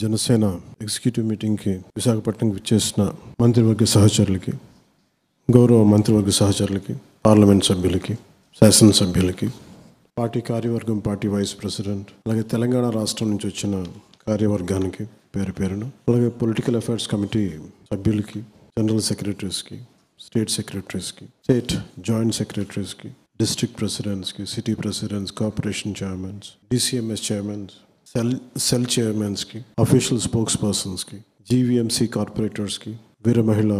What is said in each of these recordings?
Janasena executive మీటింగ్కి విశాఖపట్నంకి విచ్చేసిన మంత్రివర్గ సహచరులకి, గౌరవ మంత్రివర్గ సహచరులకి, పార్లమెంట్ సభ్యులకి, శాసనసభ్యులకి, పార్టీ కార్యవర్గం, పార్టీ వైస్ ప్రెసిడెంట్, అలాగే తెలంగాణ రాష్ట్రం నుంచి వచ్చిన కార్యవర్గానికి పేరు పేరును, అలాగే పొలిటికల్ అఫైర్స్ కమిటీ సభ్యులకి, జనరల్ సెక్రటరీస్కి, స్టేట్ సెక్రటరీస్కి, స్టేట్ జాయింట్ సెక్రటరీస్కి, డిస్ట్రిక్ట్ ప్రెసిడెంట్స్కి, city presidents, corporation chairmans, DCMS chairmans, cell చైర్మన్స్కి, అఫీషియల్ స్పోక్స్ పర్సన్స్కి, జీవీఎంసీ కార్పొరేటర్స్కి, వీర మహిళా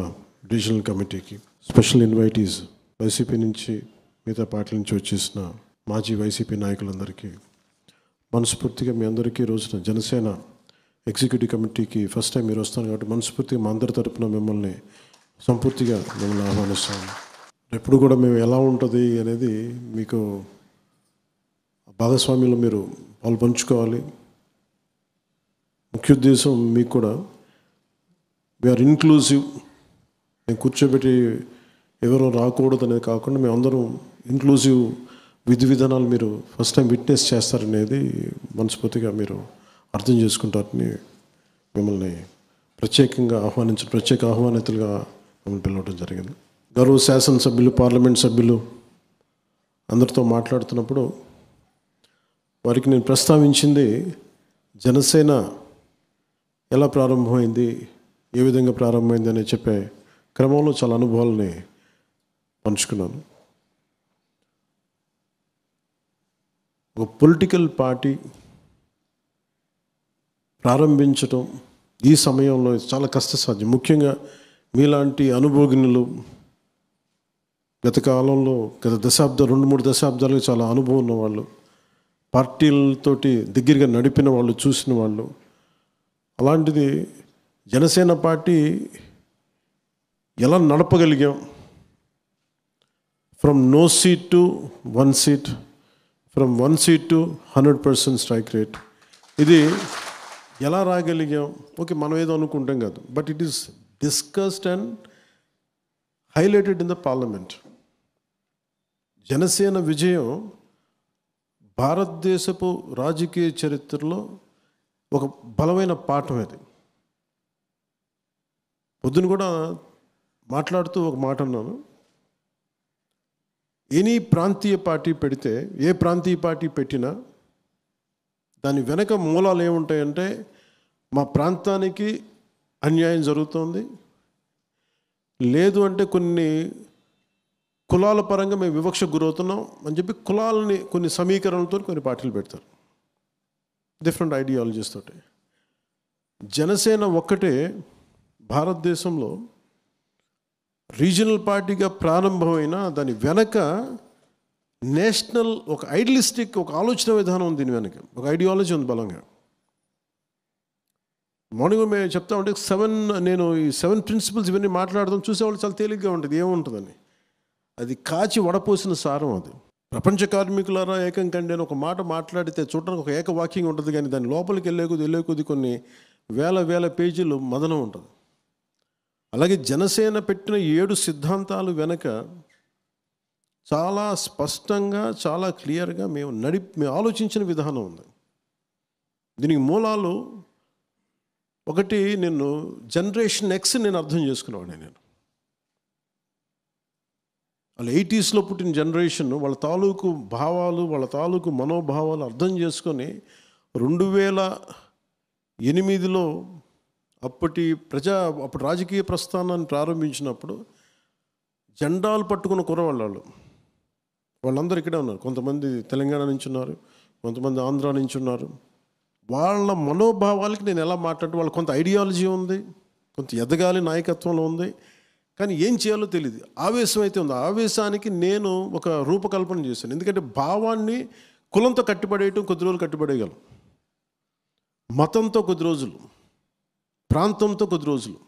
రీజనల్ కమిటీకి, స్పెషల్ ఇన్వైటీస్ వైసీపీ నుంచి, మిగతా పార్టీల నుంచి వచ్చేసిన మాజీ వైసీపీ నాయకులందరికీ మనస్ఫూర్తిగా మీ అందరికీ రోజున జనసేన ఎగ్జిక్యూటివ్ కమిటీకి ఫస్ట్ టైం మీరు వస్తాను కాబట్టి మనస్ఫూర్తిగా మా అందరి తరపున మిమ్మల్ని సంపూర్తిగా ఆహ్వానిస్తాము. ఎప్పుడు కూడా మేము ఎలా ఉంటుంది అనేది మీకు భాగస్వామ్యంలో మీరు పాలు పంచుకోవాలి. ముఖ్య ఉద్దేశం మీకు కూడా వీఆర్ ఇన్క్లూజివ్. మేము కూర్చోబెట్టి ఎవరో రాకూడదు అనేది కాకుండా మేమందరం ఇన్క్లూజివ్ విధి విధానాలు మీరు ఫస్ట్ టైం విట్నెస్ చేస్తారనేది మనస్ఫూర్తిగా మీరు అర్థం చేసుకుంటారని మిమ్మల్ని ప్రత్యేక ఆహ్వానితులుగా మిమ్మల్ని పిలవడం జరిగింది. గౌరవ శాసనసభ్యులు, పార్లమెంట్ సభ్యులు అందరితో మాట్లాడుతున్నప్పుడు వారికి నేను ప్రస్తావించింది జనసేన ఎలా ప్రారంభమైంది, ఏ విధంగా ప్రారంభమైంది అని చెప్పే క్రమంలో చాలా అనుభవాలని పంచుకున్నాను. ఒక పొలిటికల్ పార్టీ ప్రారంభించడం ఈ సమయంలో చాలా కష్టసాధ్యం. ముఖ్యంగా మీలాంటి అనుభవజ్ఞులు, గత కాలంలో గత 2-3 దశాబ్దాలకు చాలా అనుభవం ఉన్నవాళ్ళు, పార్టీలతోటి దగ్గరగా నడిపిన వాళ్ళు, చూసిన వాళ్ళు. అలాంటిది జనసేన పార్టీ ఎలా నడపగలిగాం, from no seat to 1 seat, from 1 seat to 100% strike rate, ఇది ఎలా రాగలిగాం? ఓకే, మనం ఏదో అనుకుంటాం కాదు, but it is discussed and highlighted in the parliament. Janasena విజయం భారతదేశపు రాజకీయ చరిత్రలో ఒక బలమైన పాఠం అది. పొద్దున కూడా మాట్లాడుతూ ఒక మాట అన్నాను, ఎనీ ప్రాంతీయ పార్టీ పెడితే, ఏ ప్రాంతీయ పార్టీ పెట్టినా దాని వెనక మూలాలు ఏముంటాయంటే, మా ప్రాంతానికి అన్యాయం జరుగుతోంది, లేదు అంటే కొన్ని కులాల పరంగా మేము వివక్షకు గురవుతున్నాం అని చెప్పి కులాలని కొన్ని సమీకరణలతో కొన్ని పార్టీలు పెడతారు, డిఫరెంట్ ఐడియాలజీస్ తోటి. జనసేన ఒక్కటే భారతదేశంలో రీజనల్ పార్టీగా ప్రారంభమైన దాని వెనక నేషనల్ ఒక ఐడియలిస్టిక్ ఒక ఆలోచన విధానం ఉంది, దీని వెనక ఒక ఐడియాలజీ ఉంది బలంగా. మార్నింగ్ మేము చెప్తా ఉంటే నేను ఈ 7 ప్రిన్సిపల్స్ ఇవన్నీ మాట్లాడదాం, చూసేవాళ్ళు చాలా తేలిగ్గా ఉంటుంది, ఏముంటుందని. అది కాచి వడపోసిన సారం. అది ప్రపంచ కార్మికులారా ఏకం కండి అని ఒక మాట మాట్లాడితే చూడడానికి ఒక ఏకవాక్యంగా ఉంటుంది, కానీ దాని లోపలికి వెళ్ళే కొద్ది కొన్ని వేల పేజీలు మదనం ఉంటుంది. అలాగే జనసేన పెట్టిన 7 సిద్ధాంతాలు వెనక చాలా స్పష్టంగా, చాలా క్లియర్గా మేము ఆలోచించిన విధానం ఉంది. దీనికి మూలాలు ఒకటి, నేను జనరేషన్ ఎక్స్ నేను అర్థం చేసుకునేవాడిని. నేను వాళ్ళ 80sలో పుట్టిన జనరేషన్, వాళ్ళ తాలూకు భావాలు, వాళ్ళ తాలూకు మనోభావాలు అర్థం చేసుకొని 2008లో అప్పటి రాజకీయ ప్రస్థానాన్ని ప్రారంభించినప్పుడు జెండాలు పట్టుకున్న కుర్రవాళ్ళు వాళ్ళందరూ ఇక్కడే ఉన్నారు. కొంతమంది తెలంగాణ నుంచి ఉన్నారు, కొంతమంది ఆంధ్ర నుంచి ఉన్నారు. వాళ్ళ మనోభావాలకి నేను ఎలా మాట్లాడితే, వాళ్ళకి కొంత ఐడియాలజీ ఉంది, కొంత ఎదగాలి నాయకత్వంలో ఉంది, కానీ ఏం చేయాలో తెలియదు. ఆవేశం అయితే ఉంది. ఆవేశానికి నేను ఒక రూపకల్పన చేశాను. ఎందుకంటే భావాన్ని కులంతో కట్టిపడేయటం కొద్ది రోజులు కట్టిపడేయగలం, మతంతో కొద్ది రోజులు, ప్రాంతంతో కొద్ది రోజులు,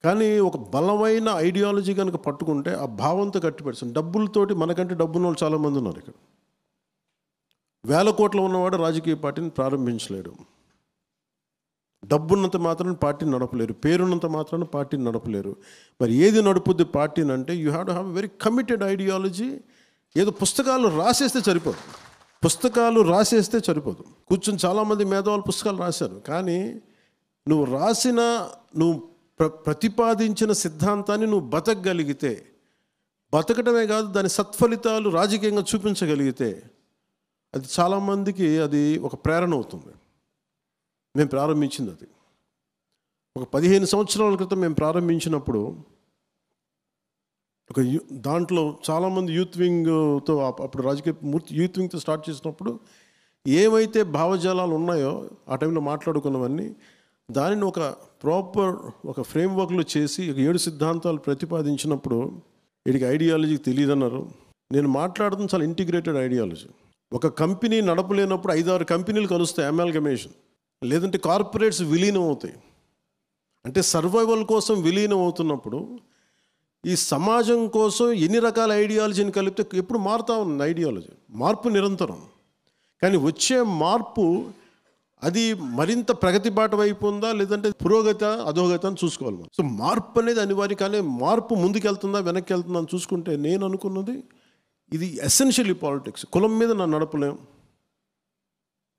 కానీ ఒక బలమైన ఐడియాలజీ కనుక పట్టుకుంటే ఆ భావంతో కట్టిపడేస్తాం. డబ్బులతోటి, మనకంటే డబ్బున్న వాళ్ళు చాలామంది ఉన్నారు ఇక్కడ. 1000 కోట్లు ఉన్నవాడు రాజకీయ పార్టీని ప్రారంభించలేడు. డబ్బున్నంత మాత్రాన పార్టీని నడపలేరు, పేరున్నంత మాత్రాన పార్టీని నడపలేరు. మరి ఏది నడుపుద్ది పార్టీని అంటే, you have to have a very committed ideology. ఏదో పుస్తకాలు రాసేస్తే సరిపోదు. పుస్తకాలు రాసేస్తే సరిపోదు. కూర్చొని చాలామంది మేధావులు పుస్తకాలు రాశారు, కానీ నువ్వు రాసిన, నువ్వు ప్రతిపాదించిన సిద్ధాంతాన్ని నువ్వు బతకగలిగితే, బతకటమే కాదు దాని సత్ఫలితాలు రాజకీయంగా చూపించగలిగితే అది చాలామందికి అది ఒక ప్రేరణ అవుతుంది. మేము ప్రారంభించింది అది ఒక 15 సంవత్సరాల క్రితం మేము ప్రారంభించినప్పుడు ఒక దాంట్లో చాలామంది యూత్ వింగ్తో, అప్పుడు రాజకీయ యూత్ వింగ్తో స్టార్ట్ చేసినప్పుడు ఏవైతే భావజాలాలు ఉన్నాయో ఆ టైంలో మాట్లాడుకున్నవన్నీ దానిని ఒక ప్రాపర్ ఒక ఫ్రేమ్వర్క్లో చేసి 7 సిద్ధాంతాలు ప్రతిపాదించినప్పుడు వీడికి ఐడియాలజీ తెలియదన్నారు. నేను మాట్లాడుతున్న చాలా ఇంటిగ్రేటెడ్ ఐడియాలజీ. ఒక కంపెనీ నడపలేనప్పుడు 5-6 కంపెనీలు కలుస్తాయి, అమాల్గమేషన్. లేదంటే కార్పొరేట్స్ విలీనం అవుతాయి. అంటే సర్వైవల్ కోసం విలీనం అవుతున్నప్పుడు ఈ సమాజం కోసం ఎన్ని రకాల ఐడియాలజీని కలిపితే ఎప్పుడు మారుతూ ఉంది ఐడియాలజీ. మార్పు నిరంతరం, కానీ వచ్చే మార్పు అది మరింత ప్రగతి బాట వైపు ఉందా లేదంటే పురోగత అధోగత అని చూసుకోవాలి మనం. సో మార్పు అనేది అనివార్యం, కానీ మార్పు ముందుకు వెళ్తుందా వెనక్కి వెళ్తుందా అని చూసుకుంటే నేను అనుకున్నది ఇది ఎసెన్షియల్లీ పాలిటిక్స్. కులం మీద నన్ను నడపలేం.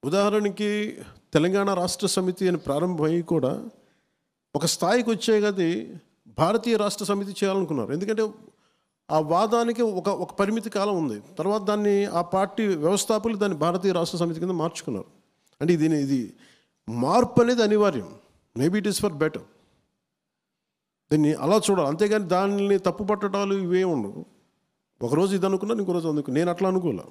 ఉదాహరణకి తెలంగాణ రాష్ట్ర సమితి అని ప్రారంభమయ్యి కూడా ఒక స్థాయికి వచ్చే గది భారతీయ రాష్ట్ర సమితి చేయాలనుకున్నారు. ఎందుకంటే ఆ వాదానికి ఒక పరిమితి కాలం ఉంది. తర్వాత దాన్ని ఆ పార్టీ వ్యవస్థాపకులు దాన్ని భారతీయ రాష్ట్ర సమితి కింద మార్చుకున్నారు. అంటే ఇది మార్పు అనేది అనివార్యం. Maybe it is for better. దీన్ని అలా చూడాలి, అంతేగాని దాన్ని తప్పు పట్టడాలు ఇవే ఉండవు. ఒకరోజు ఇది అనుకున్నాను, ఇంకో రోజు అనుకున్నాను. నేను అట్లా అనుకోలే.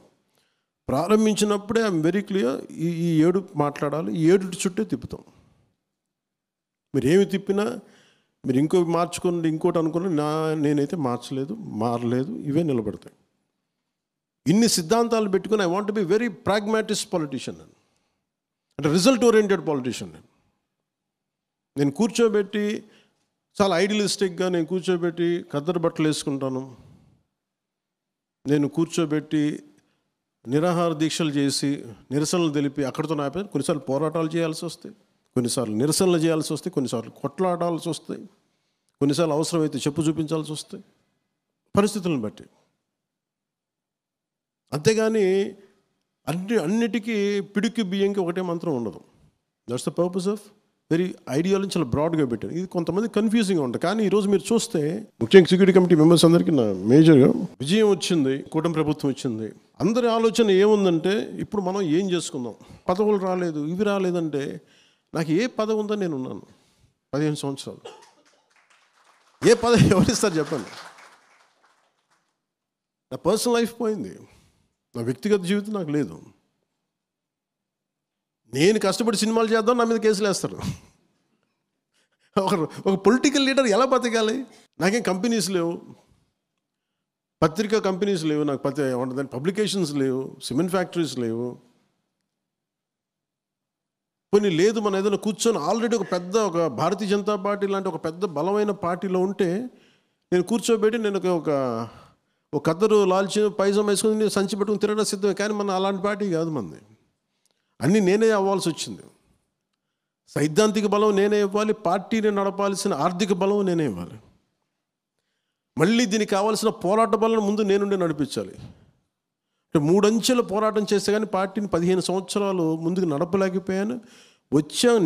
ప్రారంభించినప్పుడే ఐఎమ్ వెరీ క్లియర్, ఈ 7 మాట్లాడాలి, ఈ 7 చుట్టే తిప్పుతాం. మీరు ఏమి తిప్పినా మీరు ఇంకోటి మార్చుకోండి, ఇంకోటి అనుకున్నా నేనైతే మార్చలేదు, మారలేదు, ఇవే నిలబడతాయి. ఇన్ని సిద్ధాంతాలు పెట్టుకుని I want be very pragmatist politician, అంటే రిజల్ట్ ఓరియంటెడ్ పొలిటీషియన్. నేను కూర్చోబెట్టి చాలా ఐడియలిస్టిక్గా నేను కూర్చోబెట్టి ఖద్దరు బట్టలు వేసుకుంటాను, నేను కూర్చోబెట్టి నిరాహార దీక్షలు చేసి నిరసనలు తెలిపి అక్కడితో ఆపే. కొన్నిసార్లు పోరాటాలు చేయాల్సి వస్తాయి, కొన్నిసార్లు నిరసనలు చేయాల్సి వస్తాయి, కొన్నిసార్లు కొట్లాడాల్సి వస్తాయి, కొన్నిసార్లు అవసరమైతే చెప్పు చూపించాల్సి వస్తాయి పరిస్థితులను బట్టి. అంతేగాని అన్నిటికీ పిడికి బియ్యంకి ఒకటే మంత్రం ఉండదు. That's the purpose of very ideology చాలా బ్రాడ్గా పెట్టాను. ఇది కొంతమంది కన్ఫ్యూజింగ్గా ఉంటుంది. కానీ ఈరోజు మీరు చూస్తే ముఖ్యంగా సెక్యూరిటీ కమిటీ మెంబర్స్ అందరికీ నా మేజర్గా విజయం వచ్చింది, కూటమి ప్రభుత్వం వచ్చింది. అందరి ఆలోచన ఏముందంటే ఇప్పుడు మనం ఏం చేసుకుందాం, పదవులు రాలేదు, ఇవి రాలేదంటే నాకు ఏ పదవి ఉందని నేను ఉన్నాను 15 సంవత్సరాలు. ఏ పదవి ఎవరిస్తారు చెప్పండి? నా పర్సనల్ లైఫ్ పోయింది, నా వ్యక్తిగత జీవితం నాకు లేదు. నేను కష్టపడి సినిమాలు చేద్దాం, నా మీద కేసులు వేస్తారు. ఒక పొలిటికల్ లీడర్ ఎలా బతకాలి? నాకేం కంపెనీస్ లేవు, పత్రికా కంపెనీస్ లేవు, నాకు పబ్లికేషన్స్ లేవు, సిమెంట్ ఫ్యాక్టరీస్ లేవు. కొన్ని లేదు, మనం ఏదైనా కూర్చొని ఆల్రెడీ ఒక భారతీయ జనతా పార్టీ లాంటి ఒక పెద్ద బలమైన పార్టీలో ఉంటే నేను కూర్చోబెట్టి నేను ఒక కద్దరు లాల్చి పైజం వేసుకుని నేను సంచి పెట్టుకుని తిరగడం సిద్ధమే. కానీ మన అలాంటి పార్టీ కాదు మనది. అన్నీ నేనే అవ్వాల్సి వచ్చింది. సైద్ధాంతిక బలం నేనే ఇవ్వాలి, పార్టీని నడపాల్సిన ఆర్థిక బలం నేనే ఇవ్వాలి, మళ్ళీ దీనికి కావాల్సిన పోరాట బలం ముందు నేనుండి నడిపించాలి. అంటే 3 అంచెల పోరాటం చేస్తే కానీ పార్టీని 15 సంవత్సరాలు ముందుకు నడపలేకపోయాను.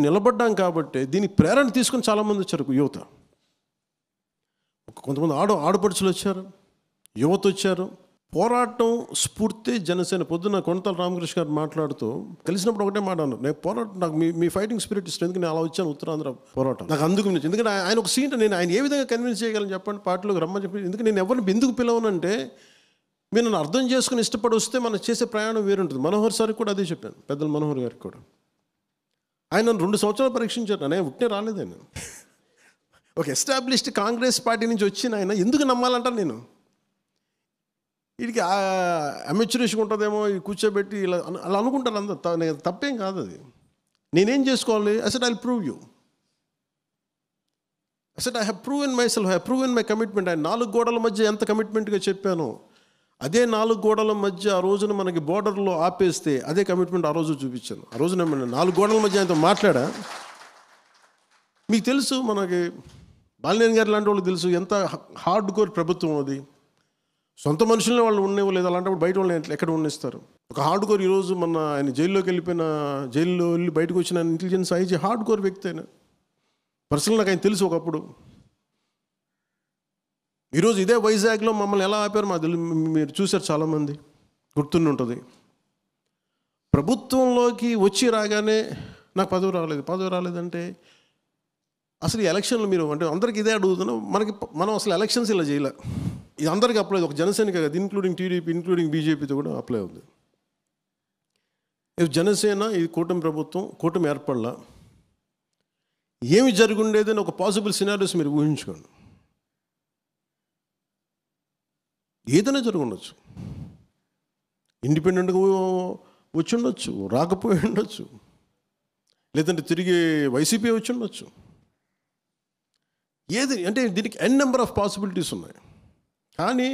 నిలబడ్డాం కాబట్టి దీనికి ప్రేరణ తీసుకొని చాలామంది వచ్చారు యువత. కొంతమంది ఆడపడుచులు వచ్చారు, యువత వచ్చారు. పోరాటం స్ఫూర్తి జనసేన. పొద్దున్న కొనతాల రామకృష్ణ గారు మాట్లాడుతూ కలిసినప్పుడు ఒకటే మాట అన్నారు, నేను పోరాటం, నాకు మీ ఫైటింగ్ స్పిరిట్ ఇష్టం, ఎందుకు నేను అలా వచ్చాను ఉత్తరాంధ్ర పోరాటం నాకు అందుకు. ఎందుకంటే ఆయన ఒక సీట్, నేను ఆయన ఏ విధంగా కన్విన్స్ చేయగలను చెప్పండి పార్టీలోకి రమ్మని చెప్పి. ఎందుకంటే నేను ఎవరిని ఎందుకు పిలవనంటే మీరు నన్ను అర్థం చేసుకుని ఇష్టపడి వస్తే మనం చేసే ప్రయాణం వేరుంటుంది. మనోహర్ సార్కి కూడా అదే చెప్పాను, పెద్దలు మనోహర్ గారికి కూడా. ఆయన నన్ను 2 సంవత్సరాలు పరీక్షించారు. నేను ఉట్టే రాలేదు. ఆయన ఒక ఎస్టాబ్లిష్డ్ కాంగ్రెస్ పార్టీ నుంచి వచ్చిన ఆయన ఎందుకు నమ్మాలంటాను నేను? వీడికి అమెచ్యూరిష్గా ఉంటుందేమో, కూర్చోబెట్టి ఇలా అలా అనుకుంటారు అందరు. తప్పేం కాదు అది. నేనేం చేసుకోవాలి? I said I'll prove you. I said I have proven myself, I have proven my commitment. ఆయన 4 గోడల మధ్య ఎంత కమిట్మెంట్గా చెప్పాను, అదే 4 గోడల మధ్య ఆ రోజున మనకి బోర్డర్లో ఆపేస్తే అదే కమిట్మెంట్ ఆ రోజు చూపించాను. ఆ రోజున 4 గోడల మధ్య ఆయనతో మాట్లాడా. మీకు తెలుసు, మనకి బాలినేని గారు లాంటి వాళ్ళు తెలుసు ఎంత హార్డ్ కోర్ ప్రభుత్వం అది. సొంత మనుషుల్ని వాళ్ళు ఉండేవాళ్ళు, అలాంటప్పుడు బయట వాళ్ళని ఎక్కడ ఉండేస్తారు? ఒక హార్డ్ కోర్ ఈరోజు మన ఆయన జైల్లో వెళ్ళి బయటకు వచ్చిన ఇంటెలిజెన్స్ ఐజీ హార్డ్ కోర్ వ్యక్తి అయినా పర్సనల్ నాకు ఆయన తెలుసు. ఒకప్పుడు ఈరోజు ఇదే వైజాగ్లో మమ్మల్ని ఎలా ఆపారు మీరు చూశారు, చాలామంది గుర్తుండి ఉంటుంది. ప్రభుత్వంలోకి వచ్చి రాగానే నాకు పదవి రాలేదంటే అసలు ఈ ఎలక్షన్లు మీరు అంటే అందరికి ఇదే అడుగుతున్నాం. మనం అసలు ఎలక్షన్స్ ఇలా చేయలే. ఇది అందరికీ అప్లై, ఒక జనసేనకి కదా, ఇంక్లూడింగ్ టీడీపీ, ఇంక్లూడింగ్ బీజేపీతో కూడా అప్లై అవుతుంది. ఇది జనసేన, ఇది కూటమి ప్రభుత్వం, కూటమి ఏర్పడలా, ఏమి జరుగుండేదని ఒక పాసిబుల్ సినారియోస్ మీరు ఊహించుకోండి. ఏదైనా జరుగుండొచ్చు. ఇండిపెండెంట్గా వచ్చి ఉండొచ్చు, రాకపోయి ఉండొచ్చు, లేదంటే తిరిగి వైసీపీ వచ్చి ఉండొచ్చు. ఏది అంటే దీనికి ఎన్ నెంబర్ ఆఫ్ పాసిబిలిటీస్ ఉన్నాయి. కానీ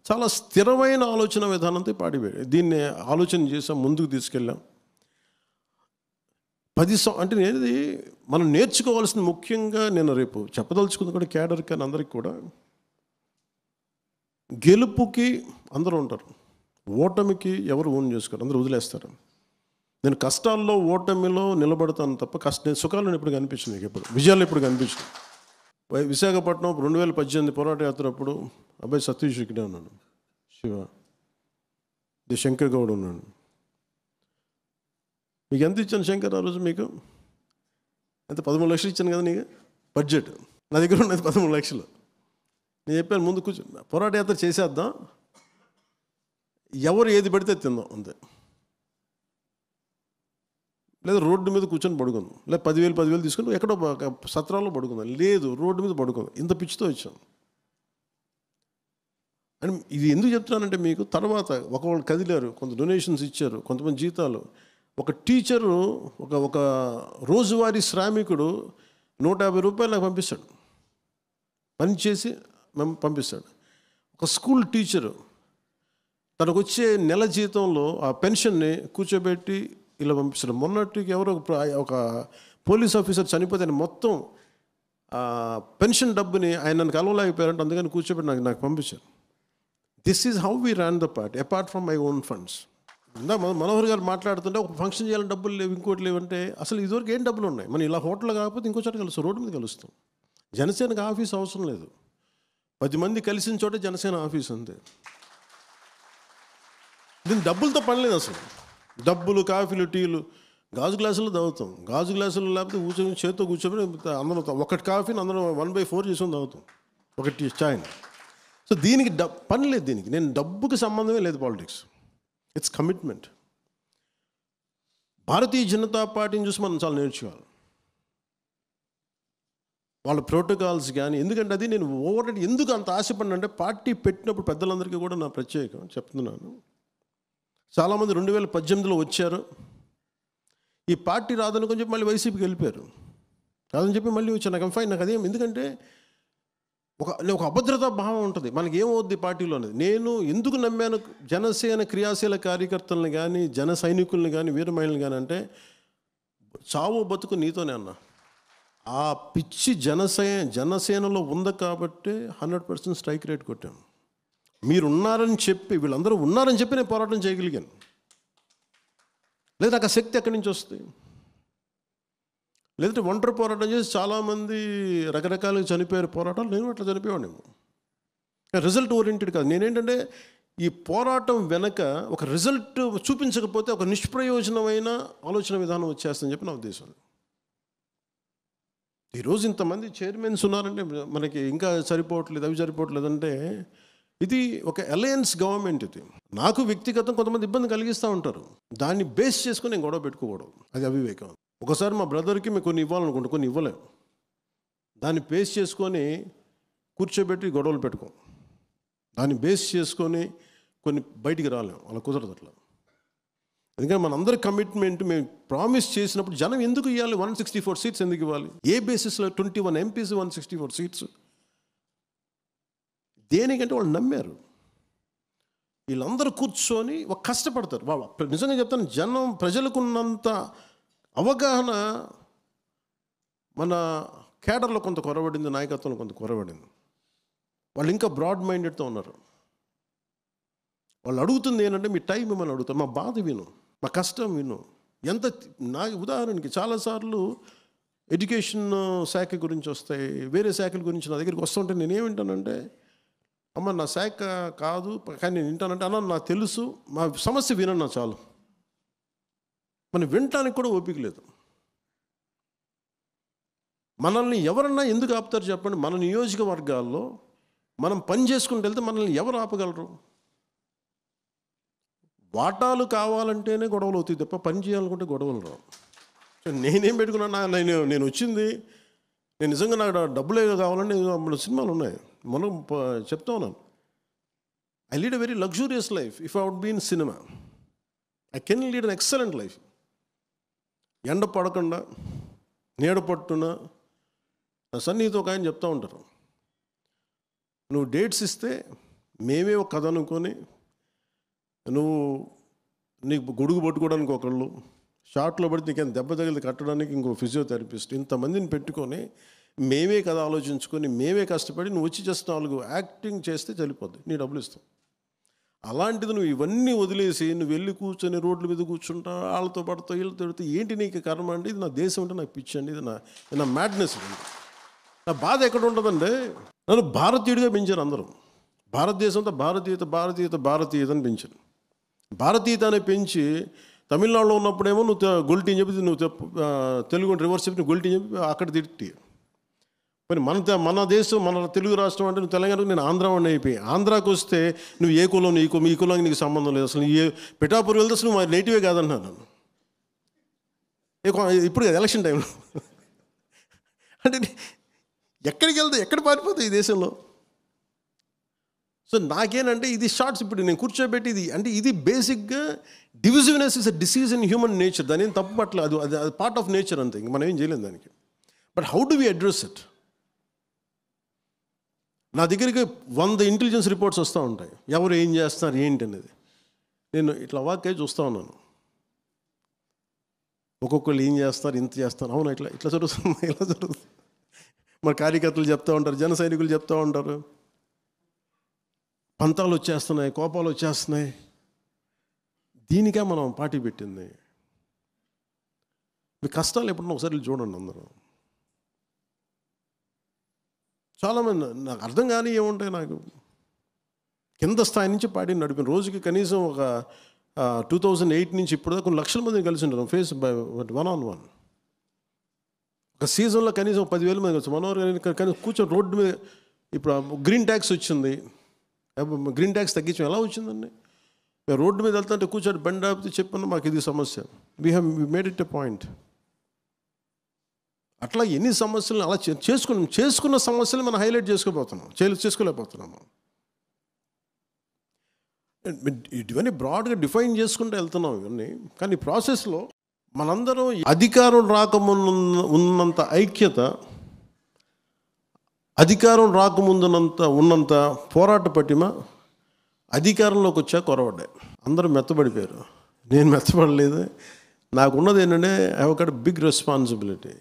చాలా స్థిరమైన ఆలోచన విధానంతో దీన్ని ఆలోచన చేసాం, ముందుకు తీసుకెళ్ళాం. అంటే నేనేది మనం నేర్చుకోవాల్సింది ముఖ్యంగా నేను రేపు చెప్పదలుచుకుంది కూడా క్యాడర్ కానీ అందరికి కూడా, గెలుపుకి అందరూ ఉంటారు, ఓటమికి ఎవరు ఓన్ చేసుకోరు, అందరూ వదిలేస్తారు. నేను కష్టాల్లో ఓటమిలో నిలబడతాను తప్ప సుఖాలను ఎప్పుడు కనిపించింది, ఎప్పుడు విజయాలు ఎప్పుడు కనిపించింది. విశాఖపట్నం 2018 పోరాట యాత్ర అప్పుడు అబ్బాయి సతీష్ ఇక్కడే ఉన్నాడు, శివ శంకర్ గౌడ్ ఉన్నాడు. మీకు ఎంత ఇచ్చాను శంకర్ ఆ రోజు? మీకు ఎంత? 13 లక్షలు ఇచ్చాను కదా నీకు బడ్జెట్. నా దగ్గర ఉన్నది 13 లక్షలు. నేను చెప్పాను ముందు కూర్చొని పోరాట యాత్ర చేసేద్దాం, ఎవరు ఏది పడితే తిందాం అంతే, లేదా రోడ్డు మీద కూర్చొని పడుకుందాం, లేదా 10,000 తీసుకొని ఎక్కడో సత్రాల్లో పడుకుందాం, లేదు రోడ్డు మీద పడుకుందాం. ఇంత పిచ్చితో వచ్చాం. అని ఇది ఎందుకు చెప్తున్నానంటే మీకు తర్వాత ఒకళ్ళు కదిలారు, కొంత డొనేషన్స్ ఇచ్చారు, కొంతమంది జీతాలు. ఒక టీచరు ఒక రోజువారీ శ్రామికుడు 150 రూపాయలు నాకు పంపిస్తాడు, పని చేసి పంపిస్తాడు. ఒక స్కూల్ టీచరు తనకు వచ్చే నెల జీతంలో ఆ పెన్షన్ని కూర్చోబెట్టి ఇలా పంపిస్తాడు. మొన్నటికి ఎవరో ఒక పోలీస్ ఆఫీసర్ చనిపోతే ఆయన మొత్తం పెన్షన్ డబ్బుని ఆయన నన్ను కలవలేకపోయారంటే అందుకని కూర్చోబెట్టి నాకు పంపించారు. This is how we run the party apart from my own funds. ఇందా మనోహర్ గారు మాట్లాడుతుంటే ఒక ఫంక్షన్ చేయాలని డబ్బులు లేవు, ఇంకోటి లేవంటే అసలు ఇదివరకు ఏం డబ్బులు ఉన్నాయి? మనం ఇలా హోటల్లో కాకపోతే ఇంకో చోట కలుస్తాం, రోడ్డు మీద కలుస్తాం. జనసేనకు ఆఫీస్ అవసరం లేదు, 10 మంది కలిసిన చోట జనసేన ఆఫీస్ అంతే. దీని డబ్బులతో పని లేదు అసలు. డబ్బులు, కాఫీలు, టీలు గాజు గ్లాసులు తాగుతాం. గాజు గ్లాసులు లేకపోతే కూర్చొని చేతితో కూర్చొని అందరం ఒకటి కాఫీని అందరం 1/4 చేసుకొని తాగుతాం, ఒకటి చాయ్. సో దీనికి పని లేదు. దీనికి నేను డబ్బుకి సంబంధమే లేదు. Politics it's commitment. Bharatiya Janata పార్టీని చూసి మనం చాలా నేర్చుకోవాలి, వాళ్ళ ప్రోటోకాల్స్ కానీ. ఎందుకంటే అది నేను ఎందుకు అంత ఆశపడినంటే పార్టీ పెట్టినప్పుడు పెద్దలందరికీ కూడా నా ప్రత్యేకం చెప్తున్నాను. చాలామంది 2018లో వచ్చారు, ఈ పార్టీ రాదనుకొని చెప్పి మళ్ళీ వైసీపీకి వెళ్ళిపోయారు. రాదని చెప్పి మళ్ళీ వచ్చాను. నాకు ఫైన్, నాకు అదేం, ఎందుకంటే ఒక అభద్రతా భావం ఉంటుంది. మనకి ఏమవుద్ది పార్టీలో అనేది. నేను ఎందుకు నమ్మాను జనసేన క్రియాశీల కార్యకర్తలను కానీ, జన సైనికుల్ని కానీ, వీర మహిళలు కానీ అంటే, చావు బతుకు నీతోనే అన్న. ఆ పిచ్చి జనసేనలో ఉంది కాబట్టి 100% స్ట్రైక్ రేట్ కొట్టాను. మీరు ఉన్నారని చెప్పి, వీళ్ళందరూ ఉన్నారని చెప్పి నేను పోరాటం చేయగలిగాను. లేదా నాకు ఆ శక్తి ఎక్కడి నుంచి వస్తుంది? లేదంటే ఒంటరి పోరాటం చేసి చాలామంది రకరకాలుగా చనిపోయారు పోరాటాలు, నేను అట్లా చనిపోయానేమో. రిజల్ట్ ఓరియంటెడ్ కాదు. నేనేంటంటే ఈ పోరాటం వెనక ఒక రిజల్ట్ చూపించకపోతే ఒక నిష్ప్రయోజనమైన ఆలోచన విధానం వచ్చేస్తుందని చెప్పి నా ఉద్దేశం. ఈరోజు ఇంతమంది చైర్మన్స్ ఉన్నారంటే మనకి ఇంకా సరిపోవట్లేదు, అవి సరిపోవట్లేదు అంటే ఇది ఒక అలయన్స్ గవర్నమెంట్. ఇది నాకు వ్యక్తిగతం కొంతమంది ఇబ్బంది కలిగిస్తూ ఉంటారు, దాన్ని బేస్ చేసుకొని నేను గొడవ పెట్టుకోకూడదు, అది అవివేకం. ఒకసారి మా బ్రదర్కి మేము కొన్ని ఇవ్వాలనుకుంటే కొన్ని ఇవ్వలేము, దాన్ని బేస్ చేసుకొని కూర్చోబెట్టి గొడవలు పెట్టుకోం, దాన్ని బేస్ చేసుకొని కొన్ని బయటికి రాలేము, అలా కుదరదు అట్లా. ఎందుకంటే మనందరి కమిట్మెంట్ మేము ప్రామిస్ చేసినప్పుడు జనం ఎందుకు ఇవ్వాలి? 164 సీట్స్ ఎందుకు ఇవ్వాలి? ఏ బేసిస్లో 21 ఎంపీస్ 164 సీట్స్? దేనికంటే వాళ్ళు నమ్మారు. వీళ్ళందరూ కూర్చొని ఒక కష్టపడతారు. వాళ్ళు నిజంగా చెప్తాను, ప్రజలకున్నంత అవగాహన మన కేడర్లో కొంత కొరబడింది, నాయకత్వంలో కొంత కొరబడింది. వాళ్ళు ఇంకా బ్రాడ్ మైండెడ్తో ఉన్నారు. వాళ్ళు అడుగుతుంది ఏంటంటే మీ టైం ఏమని అడుగుతారు, మా బాధ విను, మా కష్టం విను. ఎంత నా ఉదాహరణకి చాలాసార్లు ఎడ్యుకేషన్ శాఖ గురించి వస్తాయి, వేరే శాఖల గురించి నా దగ్గరికి వస్తుంటే నేనేమింటానంటే, అమ్మ నా శాఖ కాదు కానీ నేను వింటానంటే, అన్న నాకు తెలుసు, మా సమస్య వినన్నా చాలు. మనం వినటానికి కూడా ఓపిక లేదు. మనల్ని ఎవరన్నా ఎందుకు ఆపుతారు చెప్పండి? మన నియోజకవర్గాల్లో మనం పని చేసుకుంటూ వెళ్తే మనల్ని ఎవరు ఆపగలరు? వాటాలు కావాలంటేనే గొడవలు అవుతాయి తప్ప పని చేయాలనుకుంటే గొడవలు రావు. సో నేనేం పెట్టుకున్నా, నేను వచ్చింది, నేను నిజంగా నాకు డబ్బులే కావాలంటే మన సినిమాలు ఉన్నాయి, మనం చెప్తా ఉన్నాను. I lead a very luxurious life. If I would be in cinema, I can lead an excellent life. ఎండ పడకుండా నీడ పట్టున నా సన్నిహితో ఒక ఆయన చెప్తూ ఉంటారు, నువ్వు డేట్స్ ఇస్తే మేమే ఒక కథ అనుకొని, నువ్వు నీకు గొడుగు పట్టుకోవడానికి ఒకళ్ళు, షార్ట్లో పడితే నీకేం దెబ్బ తగిలి కట్టడానికి ఇంకో ఫిజియోథెరపిస్ట్, ఇంతమందిని పెట్టుకొని మేమే కథ ఆలోచించుకొని మేమే కష్టపడి నువ్వు వచ్చి జస్ట్ 4 యాక్టింగ్ చేస్తే చనిపోద్ది, నీ డబ్బులు ఇస్తాం. అలాంటిది నువ్వు ఇవన్నీ వదిలేసి నువ్వు వెళ్ళి కూర్చొని రోడ్ల మీద కూర్చుంటా, వాళ్ళతో పడతావు వీళ్ళతో పెడితే ఏంటి నీకు కర్మ అంటే? ఇది నా దేశం అంటే నాకు పిచ్చి అండి, ఇది నా మ్యాడ్నెస్. నా బాధ ఎక్కడ ఉంటుందంటే, నన్ను భారతీయుడిగా పెంచారు అందరూ. భారతదేశంతో భారతీయత అని పెంచారు. భారతీయత అని పెంచి తమిళనాడులో ఉన్నప్పుడేమో నువ్వు గొల్టీ అని చెప్పి, నువ్వు తెలుగు రివర్స్ చెప్పి నువ్వు గొల్టీ అని చెప్పి అక్కడ తిట్టి, మరి మన దేశం, మన తెలుగు రాష్ట్రం అంటే నువ్వు తెలంగాణకు, నేను ఆంధ్ర వాడిని అయిపోయి, ఆంధ్రాకి వస్తే నువ్వు ఏ కులం, ఈ కులానికి నీకు సంబంధం లేదు, అసలు పిఠాపూర్ వెళ్తే అసలు నువ్వు నేటివే కాదన్నాను నన్ను. ఇప్పుడు ఎలక్షన్ టైంలో అంటే ఎక్కడికి వెళ్తే ఎక్కడ పారిపోతాయి ఈ దేశంలో? సో నాకేనంటే ఇది షార్ట్స్ ఇప్పుడు నేను కూర్చోబెట్టి ఇది అంటే ఇది బేసిక్గా divisiveness is a disease in human nature. దాని ఏం తప్పు పట్ల, అది పార్ట్ ఆఫ్ నేచర్ అంతే, ఇంక మనం ఏం చేయలేం దానికి. But how do we address it? నా దగ్గరికి 100 ఇంటెలిజెన్స్ రిపోర్ట్స్ వస్తూ ఉంటాయి, ఎవరు ఏం చేస్తున్నారు ఏంటి అనేది. నేను ఇట్లా వాక్య చూస్తూ ఉన్నాను, ఒక్కొక్కళ్ళు ఏం చేస్తారు, ఇంత చేస్తారు, అవును ఇట్లా జరుగుతుంది, ఇలా జరుగుతుంది. మరి కార్యకర్తలు చెప్తూ ఉంటారు, జన సైనికులు చెప్తూ ఉంటారు, పంతాలు వచ్చేస్తున్నాయి, కోపాలు వచ్చేస్తున్నాయి. దీనికే మనం పార్టీ పెట్టింది. మీ కష్టాలు ఎప్పుడన్నా ఒకసారి చూడండి అందరూ. చాలామంది నాకు అర్థం కానీ ఏముంటాయి, నాకు కింద స్థాయి నుంచి పార్టీని నడిపిన రోజుకి కనీసం ఒక 2008 నుంచి ఇప్పుడు కొన్ని లక్షల మందిని కలిసి ఉంటారు, ఫేస్ బై 1-on-1. ఒక సీజన్లో కనీసం 10,000 మంది కలిసి మనోహర్ కానీ కూర్చొని రోడ్డు మీద. ఇప్పుడు గ్రీన్ ట్యాక్స్ వచ్చింది, గ్రీన్ ట్యాక్స్ తగ్గించాం. ఎలా వచ్చిందండి? మేము రోడ్డు మీద వెళ్తుంటే కూర్చొని బండి ఆపితే చెప్పాను మాకు ఇది సమస్య, we made it a point. అట్లా ఎన్ని సమస్యలను అలా చేసుకున్న సమస్యలు మనం హైలైట్ చేసుకోలేకపోతున్నాము. ఇవన్నీ బ్రాడ్గా డిఫైన్ చేసుకుంటూ వెళ్తున్నాం ఇవన్నీ. కానీ ఈ ప్రాసెస్లో మనందరం అధికారం రాకముందు ఉన్నంత ఐక్యత, అధికారం రాకముందునంత ఉన్నంత పోరాట పటిమ అధికారంలోకి వచ్చాక కొరవడ్డాయి. అందరూ మెత్తబడిపోయారు. నేను మెత్తబడలేదు. నాకున్నది ఏంటంటే I have got big responsibility.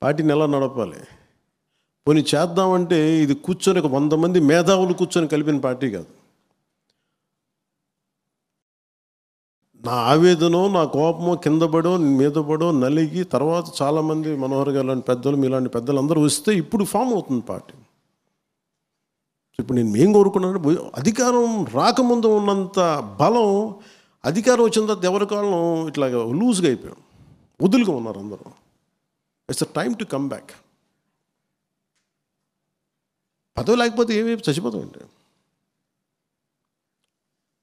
పార్టీని ఎలా నడపాలి, పోనీ చేద్దామంటే ఇది కూర్చొని ఒక 100 మంది మేధావులు కూర్చొని కలిపిన పార్టీ కాదు. నా ఆవేదనో నా కోపమో కింద పడో మీద పడో నలిగి తర్వాత చాలామంది మనోహర్ గారు లాంటి పెద్దలు, మీలాంటి పెద్దలు అందరూ వస్తే ఇప్పుడు ఫామ్ అవుతుంది పార్టీ. ఇప్పుడు నేను ఏం కోరుకున్నాను, అధికారం రాకముందు ఉన్నంత బలం అధికారం వచ్చిన తర్వాత ఎవరి కాలం ఇట్లాగా లూజ్గా అయిపోయాం, వదులుగా ఉన్నారు అందరూ. It's a time to come back. పదవి లేకపోతే ఏమి చచ్చిపోతామంటే.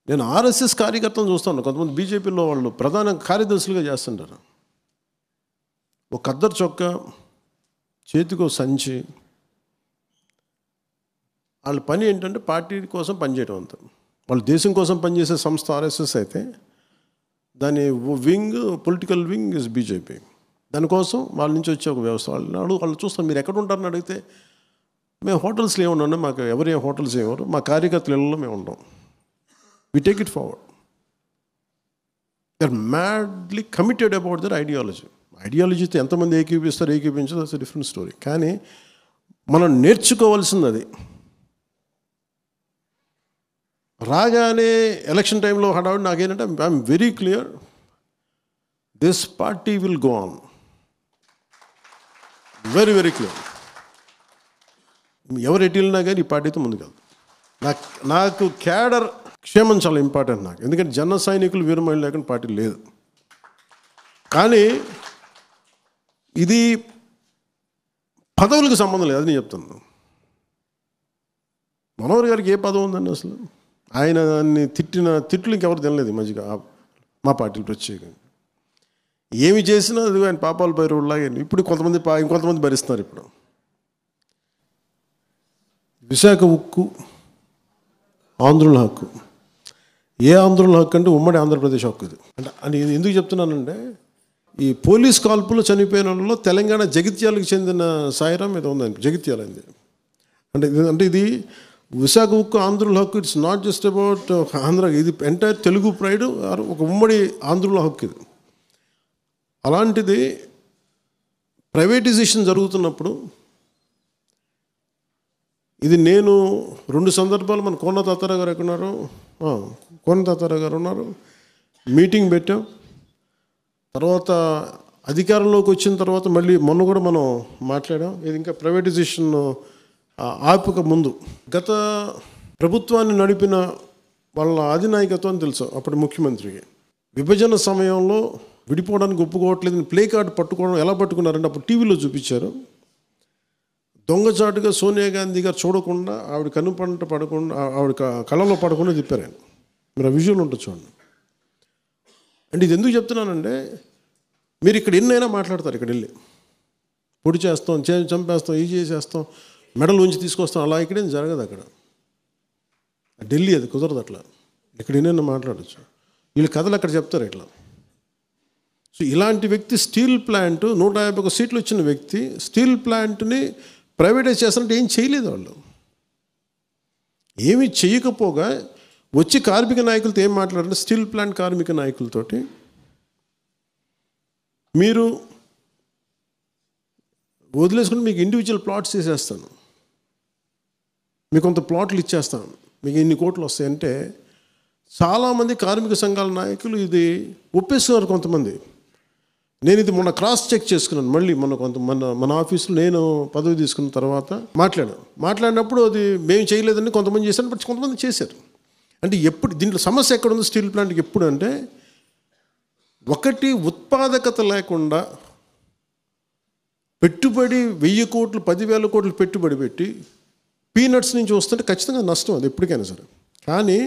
నేను ఆర్ఎస్ఎస్ కార్యకర్తలను చూస్తాను, కొంతమంది బీజేపీలో వాళ్ళు ప్రధాన కార్యదర్శులుగా చేస్తుంటారు. ఒక ఖద్దరు చొక్కా, చేతికో సంచి. వాళ్ళ పని ఏంటంటే పార్టీ కోసం పనిచేయడం అంతా. వాళ్ళు దేశం కోసం పనిచేసే సంస్థ ఆర్ఎస్ఎస్ అయితే దాని wing, political wing is BJP. దానికోసం వాళ్ళ నుంచి వచ్చే ఒక వ్యవస్థ. వాళ్ళు చూస్తాం, మీరు ఎక్కడ ఉంటారని అడిగితే మేము హోటల్స్లో ఏముండండి, మాకు ఎవరేం హోటల్స్ ఏమరు, మా కార్యకర్తల ఇళ్ళలో మేము ఉంటాం. We take it forward. They are madly committed about their ideology. ఐడియాలజీతో ఎంతమంది ఏకీపించదు, దట్స్ ఎ డిఫరెంట్ స్టోరీ. కానీ మనం నేర్చుకోవాల్సింది అది. రాగానే ఎలక్షన్ టైంలో హడావుడి నాకేంటంటే I'm very clear, this party will go on, very very clear. ఎవరు ఎటు వెళ్ళినా కానీ ఈ పార్టీతో ముందు కాదు. నాకు క్యాడర్ క్షేమం చాలా ఇంపార్టెంట్ నాకు, ఎందుకంటే జన సైనికులు వీరమహిళ లేకుండా పార్టీ లేదు. కానీ ఇది పదవులకు సంబంధం లేదు, అది నేను చెప్తాను. మనోహర్ గారికి ఏ పదవి ఉందండి అసలు? ఆయన దాన్ని తిట్లు ఇంకెవరు తినలేదు ఈ మధ్యగా మా పార్టీలు ప్రత్యేకంగా. ఏమి చేసినా అది ఆయన పాపాలు పైరులాగే. ఇప్పుడు ఇంకొంతమంది భరిస్తున్నారు. ఇప్పుడు విశాఖ ఉక్కు ఆంధ్రుల హక్కు. ఏ ఆంధ్రుల హక్కు అంటే ఉమ్మడి ఆంధ్రప్రదేశ్ హక్కు ఇది. అంటే ఎందుకు చెప్తున్నానంటే, ఈ పోలీస్ కాల్పులు చనిపోయిన వాళ్ళలో తెలంగాణ జగిత్యాలకు చెందిన సాయిరాం ఏదో ఉందండి, జగిత్యాల అయింది. అంటే ఇది విశాఖ ఉక్కు ఆంధ్రుల హక్కు. It's not just about Andhra, ఇది ఎంటైర్ తెలుగు ప్రైడ్, ఒక ఉమ్మడి ఆంధ్రుల హక్కు ఇది. అలాంటిది ప్రైవేటైజేషన్ జరుగుతున్నప్పుడు ఇది నేను 2 సందర్భాలు, మన కోన తాతారావు గారు ఎక్కడున్నారు, కోన తాతారావు గారు ఉన్నారు, మీటింగ్ పెట్టాం. తర్వాత అధికారంలోకి వచ్చిన తర్వాత మళ్ళీ మొన్న కూడా మనం మాట్లాడాం. ఇది ఇంకా ప్రైవేటైజేషన్ ఆపక ముందు గత ప్రభుత్వాన్ని నడిపిన వాళ్ళ అధినాయకత్వం తెలుసు అప్పుడు ముఖ్యమంత్రికి. విభజన సమయంలో విడిపోవడానికి ఒప్పుకోవట్లేదని ప్లే కార్డు పట్టుకోవడం ఎలా పట్టుకున్నారంటే అప్పుడు టీవీలో చూపించారు. దొంగచాటుగా సోనియా గాంధీ గారు చూడకుండా, ఆవిడ కనుపంట పడకుండా, ఆవిడ కళ్ళలో పడకుండా చెప్పారు ఆయన. మీరు ఆ విజువల్ ఉంటుంది చూడండి. అంటే ఇది ఎందుకు చెప్తున్నానంటే, మీరు ఇక్కడ ఎన్నైనా మాట్లాడతారు, ఇక్కడ వెళ్ళి పొడి చేస్తాం, చంపేస్తాం, ఇది చేసేస్తాం, మెడల్ ఉంచి తీసుకొస్తాం, అలా ఇక్కడేం జరగదు. అక్కడ ఢిల్లీ అది కుదరదు అట్లా. ఇక్కడ ఎన్నైనా మాట్లాడచ్చు. వీళ్ళు కథలు అక్కడ చెప్తారు ఇట్లా. సో ఇలాంటి వ్యక్తి స్టీల్ ప్లాంట్ 151 సీట్లు ఇచ్చిన వ్యక్తి స్టీల్ ప్లాంట్ని ప్రైవేటైజ్ చేస్తారంటే ఏం చేయలేదు. వాళ్ళు ఏమీ చేయకపోగా వచ్చి కార్మిక నాయకులతో ఏం మాట్లాడారంటే, స్టీల్ ప్లాంట్ కార్మిక నాయకులతోటి మీరు వదిలేసుకుని మీకు ఇండివిజువల్ ప్లాట్స్ చేసేస్తాను, మీకు కొంత ప్లాట్లు ఇచ్చేస్తాను, మీకు ఇన్ని కోట్లు వస్తాయంటే చాలామంది కార్మిక సంఘాల నాయకులు ఇది ఒప్పేస్తున్నారు. కొంతమంది, నేను ఇది మొన్న క్రాస్ చెక్ చేసుకున్నాను. మళ్ళీ మన ఆఫీసులో నేను పదవి తీసుకున్న తర్వాత మాట్లాడినప్పుడు అది మేము చేయలేదని కొంతమంది చేశారు, బట్ కొంతమంది చేశారు. అంటే ఎప్పుడు దీంట్లో సమస్య ఎక్కడ ఉంది స్టీల్ ప్లాంట్కి? ఎప్పుడు అంటే, ఒకటి ఉత్పాదకత లేకుండా పెట్టుబడి 1000 కోట్లు 10,000 కోట్లు పెట్టుబడి పెట్టి పీనట్స్ నుంచి వస్తుంటే ఖచ్చితంగా నష్టం, అది ఎప్పటికైనా సరే. కానీ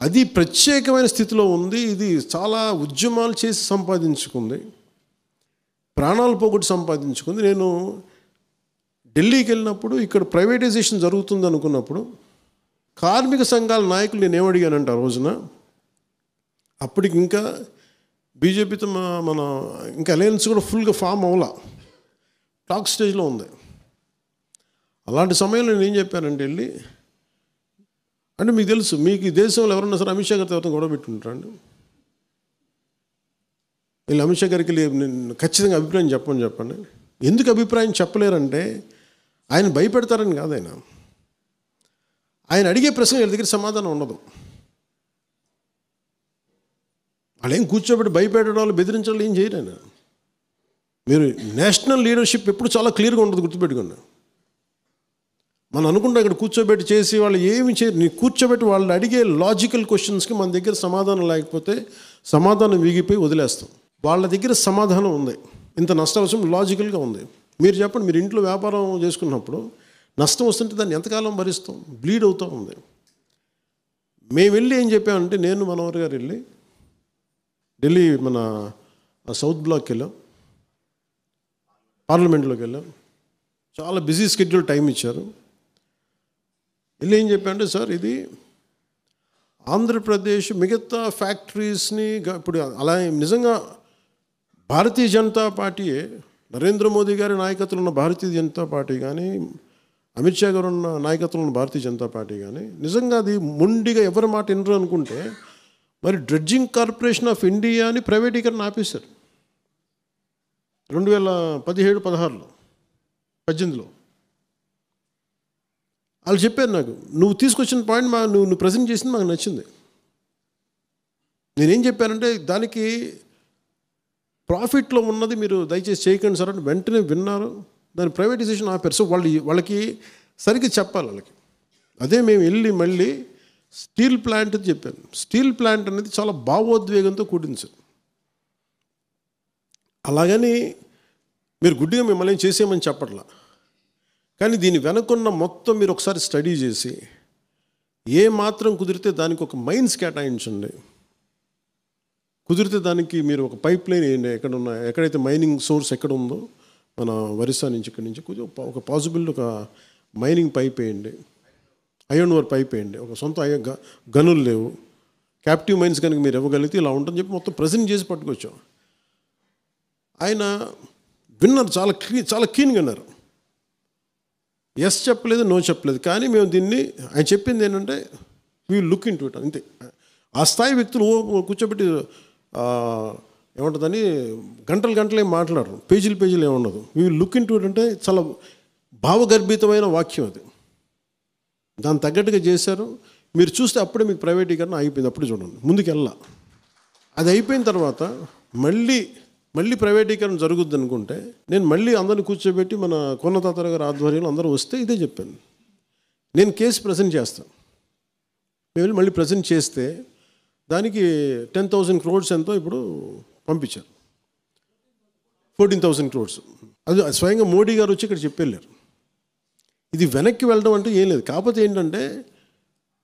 అది ప్రత్యేకమైన స్థితిలో ఉంది. ఇది చాలా ఉద్యమాలు చేసి సంపాదించుకుంది, ప్రాణాలు పోగొట్టి సంపాదించుకుంది. నేను ఢిల్లీకి వెళ్ళినప్పుడు ఇక్కడ ప్రైవేటైజేషన్ జరుగుతుంది అనుకున్నప్పుడు కార్మిక సంఘాల నాయకులు నేను ఏమడిగానంటే, ఆ రోజున అప్పటికి ఇంకా బీజేపీతో మన ఇంకా అలయన్స్ కూడా ఫుల్గా ఫామ్ అవ్వాల, టాక్ స్టేజ్లో ఉంది. అలాంటి సమయంలో నేను ఏం చెప్పానంటే, వెళ్ళి అంటే మీకు తెలుసు, మీకు ఈ దేశంలో ఎవరన్నా సరే అమిత్ షా గారితో ఎవరితో గొడవ పెట్టుకుంటారండి. వీళ్ళు అమిత్ షా గారికి నేను ఖచ్చితంగా అభిప్రాయం చెప్పండి. ఎందుకు అభిప్రాయం చెప్పలేరంటే, ఆయన భయపెడతారని కాదు. ఆయన అడిగే ప్రశ్న వీళ్ళ దగ్గర సమాధానం ఉండదు. వాళ్ళు ఏం కూర్చోబెట్టి భయపెట్టడం వాళ్ళు బెదిరించడం ఏం చేయరు. ఆయన మీరు నేషనల్ లీడర్షిప్ ఎప్పుడు చాలా క్లియర్గా ఉంటుంది, గుర్తుపెట్టుకోండి. మనం అనుకుంటాం ఇక్కడ కూర్చోబెట్టి చేసి వాళ్ళు ఏమి చేయరు. నీ కూర్చోబెట్టి వాళ్ళు అడిగే లాజికల్ క్వశ్చన్స్కి మన దగ్గర సమాధానం లేకపోతే సమాధానం వీగిపోయి వదిలేస్తాం. వాళ్ళ దగ్గర సమాధానం ఉంది, ఇంత నష్టం లాజికల్గా ఉంది. మీరు చెప్పండి, మీరు ఇంట్లో వ్యాపారం చేసుకున్నప్పుడు నష్టం వస్తుంటే దాన్ని ఎంతకాలం భరిస్తాం? బ్లీడ్ అవుతూ ఉంది. మేము వెళ్ళి ఏం చెప్పామంటే, నేను మనోహర్ గారు వెళ్ళి ఢిల్లీ మన సౌత్ బ్లాక్కి వెళ్ళాం, పార్లమెంట్లోకి వెళ్ళాం. చాలా బిజీ షెడ్యూల్ టైం ఇచ్చారు. వెళ్ళి ఏం చెప్పారంటే, సార్ ఇది ఆంధ్రప్రదేశ్ మిగతా ఫ్యాక్టరీస్ని ఇప్పుడు అలా నిజంగా భారతీయ జనతా పార్టీయే, నరేంద్ర మోదీ గారి నాయకత్వంలో ఉన్న భారతీయ జనతా పార్టీ కానీ, అమిత్ షా గారు ఉన్న నాయకత్వంలో ఉన్న భారతీయ జనతా పార్టీ కానీ నిజంగా అది మొండిగా ఎవరి మాట వినరు అనుకుంటే, మరి డ్రెడ్జింగ్ కార్పొరేషన్ ఆఫ్ ఇండియాని ప్రైవేటీకరణ ఆపేశారు 2017-18లో వాళ్ళు చెప్పారు నాకు, నువ్వు తీసుకొచ్చిన పాయింట్ నువ్వు ప్రజెంట్ చేసింది మాకు నచ్చింది. నేనేం చెప్పానంటే, దానికి ప్రాఫిట్లో ఉన్నది మీరు దయచేసి చేయకండి సార్ అంటే వెంటనే విన్నారు, దాని ప్రైవేటైజేషన్ ఆపారు. సో వాళ్ళకి సరిగ్గా చెప్పాలి వాళ్ళకి. అదే మేము వెళ్ళి మళ్ళీ స్టీల్ ప్లాంట్ అని చెప్పాను. స్టీల్ ప్లాంట్ అనేది చాలా భావోద్వేగంతో కూడింది సార్. అలాగని మీరు గుడ్డిగా మిమ్మల్ని చేసేయమని చెప్పట్లా, కానీ దీని వెనకున్న మొత్తం మీరు ఒకసారి స్టడీ చేసి ఏ మాత్రం కుదిరితే దానికి ఒక మైన్స్ కేటాయించండి. కుదిరితే దానికి మీరు ఒక పైప్ లైన్ వేయండి. ఎక్కడైతే మైనింగ్ సోర్స్ ఎక్కడ ఉందో మన ఒరిస్సా నుంచి ఇక్కడి నుంచి ఒక పాసిబుల్ ఒక మైనింగ్ పైప్ వేయండి, ఐరన్ ఓర్ పైప్ వేయండి. ఒక సొంత గనులు లేవు, క్యాప్టివ్ మైన్స్ కనుక మీరు ఇవ్వగలిగితే ఇలా ఉంటుందని చెప్పి మొత్తం ప్రజెంట్ చేసి పట్టుకొచ్చాం. ఆయన విన్నారు, చాలా కీన్గా విన్నారు. ఎస్ చెప్పలేదు, నో చెప్పలేదు. కానీ మేము దీన్ని, ఆయన చెప్పింది ఏంటంటే we look in to it, అంతే. ఆ స్థాయి వ్యక్తులు కూర్చోబెట్టి ఏముంటుందని గంటలు మాట్లాడరు, పేజీలు ఏముండదు. We look in to it అంటే చాలా భావగర్భితమైన వాక్యం అది. దాన్ని తగ్గట్టుగా చేశారు. మీరు చూస్తే అప్పుడే మీకు ప్రైవేటీకరణ అయిపోయింది. అప్పుడు చూడండి, ముందుకు వెళ్ళా. అది అయిపోయిన తర్వాత మళ్ళీ ప్రైవేటీకరణ జరుగుద్ది అనుకుంటే నేను మళ్ళీ అందరిని కూర్చోబెట్టి మన కొన్నతాతర గారి ఆధ్వర్యంలో అందరూ వస్తే ఇదే చెప్పాను, నేను కేసు ప్రజెంట్ చేస్తాను. మేము మళ్ళీ ప్రజెంట్ చేస్తే దానికి 10,000 crores ఎంతో ఇప్పుడు పంపించారు, 14,000 crores. అది స్వయంగా మోడీ గారు వచ్చి ఇక్కడ చెప్పెళ్ళారు. ఇది వెనక్కి వెళ్ళడం అంటే ఏం లేదు. కాకపోతే ఏంటంటే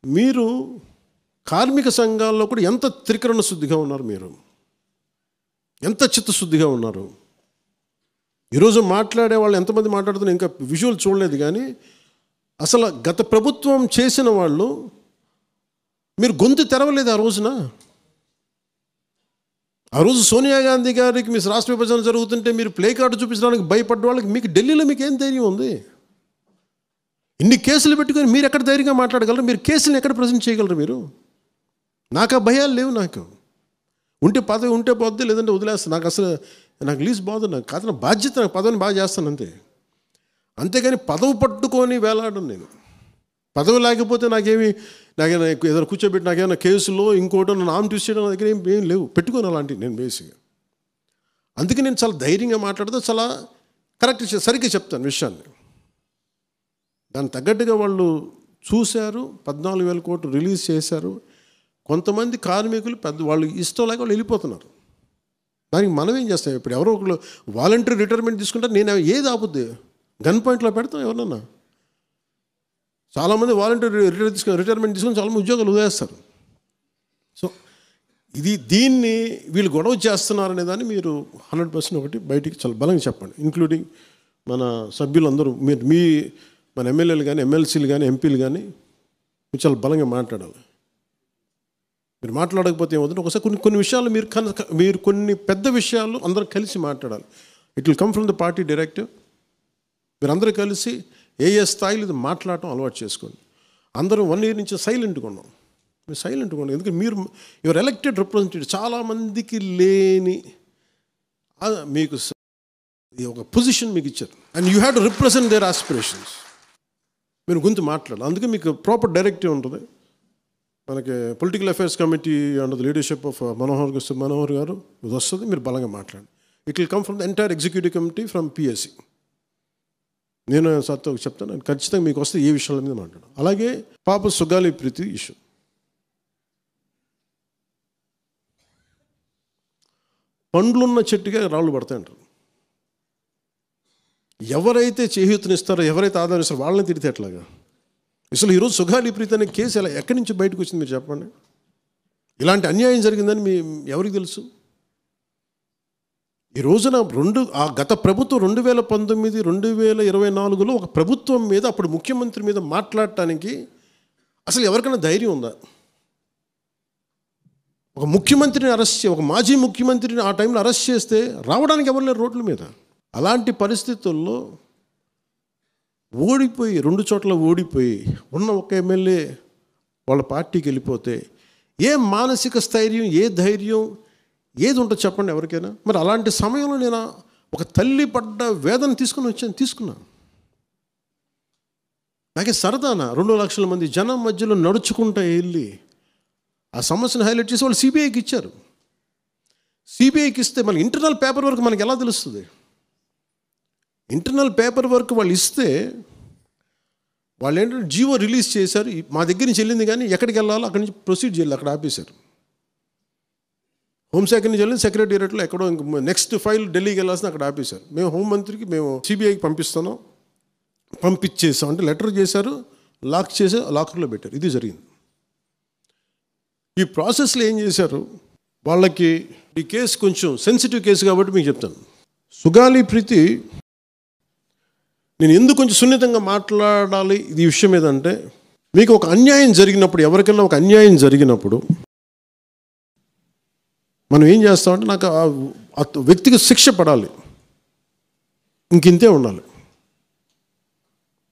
మీరు కార్మిక సంఘాల్లో కూడా ఎంత త్రికరణ శుద్ధిగా ఉన్నారు, మీరు ఎంత చిత్తశుద్ధిగా ఉన్నారు. ఈరోజు మాట్లాడే వాళ్ళు ఎంతమంది మాట్లాడుతున్నారు ఇంకా విజువల్ చూడలేదు, కానీ అసలు గత ప్రభుత్వం చేసిన వాళ్ళు మీరు గొంతు తెరవలేదు ఆ రోజున. ఆ రోజు సోనియా గాంధీ గారికి మీ రాష్ట్ర విభజన జరుగుతుంటే మీరు ప్లే కార్డు చూపించడానికి భయపడ్డ వాళ్ళకి మీకు ఢిల్లీలో మీకు ఏం ధైర్యం ఉంది? ఇన్ని కేసులు పెట్టుకొని మీరు ఎక్కడ ధైర్యంగా మాట్లాడగలరు? మీరు కేసులను ఎక్కడ ప్రజెంట్ చేయగలరు? మీరు నాకు ఆ భయాలు లేవు. నాకు ఉంటే పదవి ఉంటే పోద్ది, లేదంటే వదిలేస్తాను. నాకు లీజ్ బాగుంది. నాకు కాదు, నా బాధ్యత, నాకు పదవిని బాగా చేస్తాను అంతే. అంతేగాని పదవి పట్టుకొని వేలాడను నేను. పదవి లేకపోతే నాకేమి ఏదైనా కూర్చోబెట్టి నాకేమైనా కేసులో ఇంకోటో నన్ను ఆమ్ ట్విస్ట్ చేయడం నా దగ్గర ఏం లేవు, పెట్టుకొని అలాంటివి నేను బేసిక్గా. అందుకే నేను చాలా ధైర్యంగా మాట్లాడితే చాలా కరెక్ట్ సరిగ్గా చెప్తాను విషయాన్ని. దానికి తగ్గట్టుగా వాళ్ళు చూశారు, 14,000 కోట్లు రిలీజ్ చేశారు. కొంతమంది కార్మికులు వాళ్ళు ఇష్టం లేక వాళ్ళు వెళ్ళిపోతున్నారు. దానికి మనం ఏం చేస్తాం? ఇప్పుడు ఎవరో ఒకరు వాలంటరీ రిటైర్మెంట్ తీసుకుంటారు, నేను ఏది ఆపుద్ది? గన్ పాయింట్లో పెడతాం ఎవరన్నా? చాలామంది వాలంటరీ రిటైర్మెంట్ తీసుకొని చాలామంది ఉద్యోగాలు వదిలేస్తారు. సో దీన్ని వీళ్ళు గొడవ చేస్తున్నారనే దాన్ని మీరు 100% ఒకటి బయటికి చాలా బలంగా చెప్పండి. ఇంక్లూడింగ్ మన సభ్యులందరూ, మన ఎమ్మెల్యేలు కానీ, ఎమ్మెల్సీలు కానీ, ఎంపీలు కానీ మీరు చాలా బలంగా మాట్లాడాలి. మీరు మాట్లాడకపోతే ఏమవుతుంది, ఒకసారి కొన్ని విషయాలు మీరు కొన్ని పెద్ద విషయాలు అందరూ కలిసి మాట్లాడాలి. It will come from the party directive. మీరు అందరూ కలిసి ఏ స్థాయిలో ఇది మాట్లాడటం అలవాటు చేసుకోండి. అందరూ 1 year నుంచి సైలెంట్గా ఉన్నాం. మీరు సైలెంట్గా ఉన్నాం ఎందుకంటే మీరు యువర్ ఎలక్టెడ్ రిప్రజెంటేటివ్. చాలామందికి లేని మీకు ఒక పొజిషన్ మీకు ఇచ్చారు, and you have to represent their aspirations. మీరు గొంతు మాట్లాడాలి. అందుకే మీకు ప్రాపర్ డైరెక్టివ్ ఉంటుంది. మనకి political affairs committee under the leadership of Manohar garu ఇది వస్తుంది. మీరు బలంగా మాట్లాడండి. It will come from the entire executive committee from PSC. నేను సార్తో చెప్తాను, ఖచ్చితంగా మీకు వస్తే ఏ విషయాల మీద మాట్లాడాలి. అలాగే పాప సుగాలి ప్రీతి ఇష్యూ, పండ్లున్న చెట్టుగా రాళ్ళు పడతాయంటారు. ఎవరైతే చేయూతనిస్తారో, ఎవరైతే ఆధారం ఇస్తారో వాళ్ళని తిడితే ఎట్లాగా? అసలు ఈరోజు సుగాలి ప్రీతి అనే కేసు ఎలా ఎక్కడి నుంచి బయటకు వచ్చింది మీరు చెప్పండి. ఇలాంటి అన్యాయం జరిగిందని ఎవరికి తెలుసు? ఈ రోజున గత ప్రభుత్వం 2019, 2024లో ఒక ప్రభుత్వం మీద, అప్పుడు ముఖ్యమంత్రి మీద మాట్లాడటానికి అసలు ఎవరికైనా ధైర్యం ఉందా? ఒక ముఖ్యమంత్రిని ఒక మాజీ ముఖ్యమంత్రిని ఆ టైంలో అరెస్ట్ చేస్తే రావడానికి ఎవరు లేరు రోడ్ల మీద. అలాంటి పరిస్థితుల్లో ఓడిపోయి 2 చోట్ల ఓడిపోయి ఉన్న ఒక ఎమ్మెల్యే వాళ్ళ పార్టీకి వెళ్ళిపోతే ఏ మానసిక స్థైర్యం, ఏ ధైర్యం, ఏది ఉంటుంది చెప్పండి ఎవరికైనా? మరి అలాంటి సమయంలో నేను ఒక తల్లి పడ్డ వేదన తీసుకున్నా. నాకే సరదానా 2 లక్షల మంది జనం మధ్యలో నడుచుకుంటూ వెళ్ళి ఆ సమస్యను హైలైట్ చేసి వాళ్ళు సిబిఐకి ఇచ్చారు. సిబిఐకి ఇస్తే మనకి ఇంటర్నల్ పేపర్ వర్క్ మనకి ఎలా తెలుస్తుంది? ఇంటర్నల్ పేపర్ వర్క్ వాళ్ళు ఇస్తే వాళ్ళు ఏంటంటే జీవో రిలీజ్ చేశారు. మా దగ్గర నుంచి వెళ్ళింది కానీ ఎక్కడికి వెళ్ళాలో అక్కడి నుంచి ప్రొసీడ్ చేయాలి, అక్కడ ఆపేశారు. హోంశాఖ నుంచి వెళ్ళింది సెక్రటేరియట్లో ఎక్కడో నెక్స్ట్ ఫైల్ ఢిల్లీకి వెళ్ళాల్సిన అక్కడ ఆపేశారు. మేము హోంమంత్రికి మేము సిబిఐకి పంపిస్తున్నాం, పంపించేసాం అంటే లెటర్ చేశారు, లాక్ చేసి లాకర్లో పెట్టారు. ఇది జరిగింది. ఈ ప్రాసెస్లో ఏం చేశారు, వాళ్ళకి ఈ కేసు కొంచెం సెన్సిటివ్ కేసు కాబట్టి మీకు చెప్తాను. సుగాలి ప్రీతి నేను ఎందుకు కొంచెం సున్నితంగా మాట్లాడాలి ఈ విషయం ఏదంటే, మీకు ఒక అన్యాయం జరిగినప్పుడు, ఎవరికైనా ఒక అన్యాయం జరిగినప్పుడు మనం ఏం చేస్తామంటే నాకు ఆ వ్యక్తికి శిక్ష పడాలి, ఇంకింతే ఉండాలి.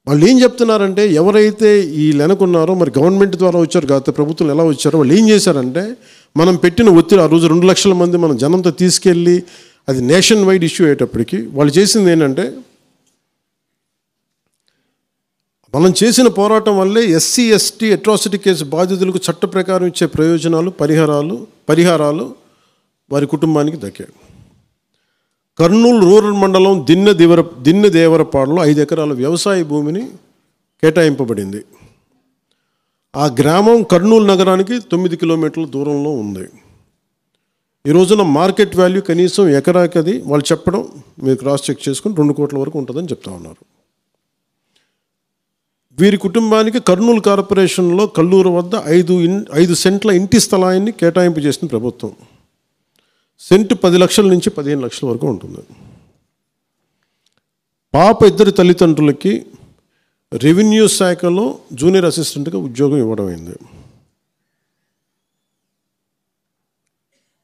వాళ్ళు ఏం చెప్తున్నారంటే, ఎవరైతే ఈ వెనకున్నారో మరి గవర్నమెంట్ ద్వారా వచ్చారు కాకపోతే ప్రభుత్వం ఎలా వచ్చారో వాళ్ళు ఏం చేశారంటే, మనం పెట్టిన ఒత్తిడి ఆ రోజు 2 లక్షల మంది మనం జనంతో తీసుకెళ్ళి అది నేషన్ వైడ్ ఇష్యూ అయ్యేటప్పటికి వాళ్ళు చేసింది ఏంటంటే, మనం చేసిన పోరాటం వల్లే ఎస్సీ ఎస్టీ అట్రాసిటీ కేసు బాధితులకు చట్ట ప్రకారం ఇచ్చే ప్రయోజనాలు పరిహారాలు వారి కుటుంబానికి దక్కాయి. కర్నూలు రూరల్ మండలం దిన్నెదేవరపాడులో 5 ఎకరాల వ్యవసాయ భూమిని కేటాయింపబడింది. ఆ గ్రామం కర్నూలు నగరానికి 9 కిలోమీటర్ల దూరంలో ఉంది. ఈ రోజున మార్కెట్ వాల్యూ కనీసం ఎకరాకి అది వాళ్ళు చెప్పడం మీరు క్రాస్ చెక్ చేసుకుని 2 కోట్ల వరకు ఉంటుందని చెప్తా ఉన్నారు. వీరి కుటుంబానికి కర్నూలు కార్పొరేషన్లో కల్లూరు వద్ద 5 సెంట్ల ఇంటి స్థలాన్ని కేటాయింపు చేసిన ప్రభుత్వం. సెంటు 10 లక్షల నుంచి 15 లక్షల వరకు ఉంటుంది. పాప ఇద్దరి తల్లిదండ్రులకి రెవెన్యూ శాఖలో జూనియర్ అసిస్టెంట్గా ఉద్యోగం ఇవ్వడం అయింది.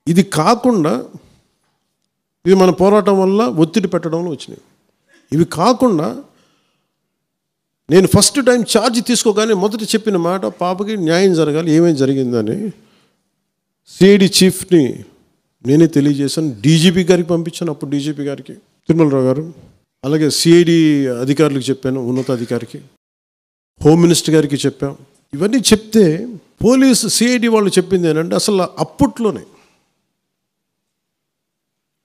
ఇది కాకుండా ఇది మన పోరాటం వల్ల ఒత్తిడి పెట్టడంలో వచ్చినాయి. ఇవి కాకుండా నేను ఫస్ట్ టైం ఛార్జ్ తీసుకోగానే మొదట చెప్పిన మాట, పాపకి న్యాయం జరగాలి, ఏమేమి జరిగిందని సిఐడి చీఫ్ని నేనే తెలియజేశాను. డీజీపీ గారికి పంపించాను, అప్పుడు డీజీపీ గారికి తిరుమలరావు గారు, అలాగే సిఐడి అధికారులకు చెప్పాను, ఉన్నతాధికారికి, హోమ్ మినిస్టర్ గారికి చెప్పాం. ఇవన్నీ చెప్తే పోలీసు సిఐడి వాళ్ళు చెప్పింది ఏంటంటే, అసలు అప్పట్లోనే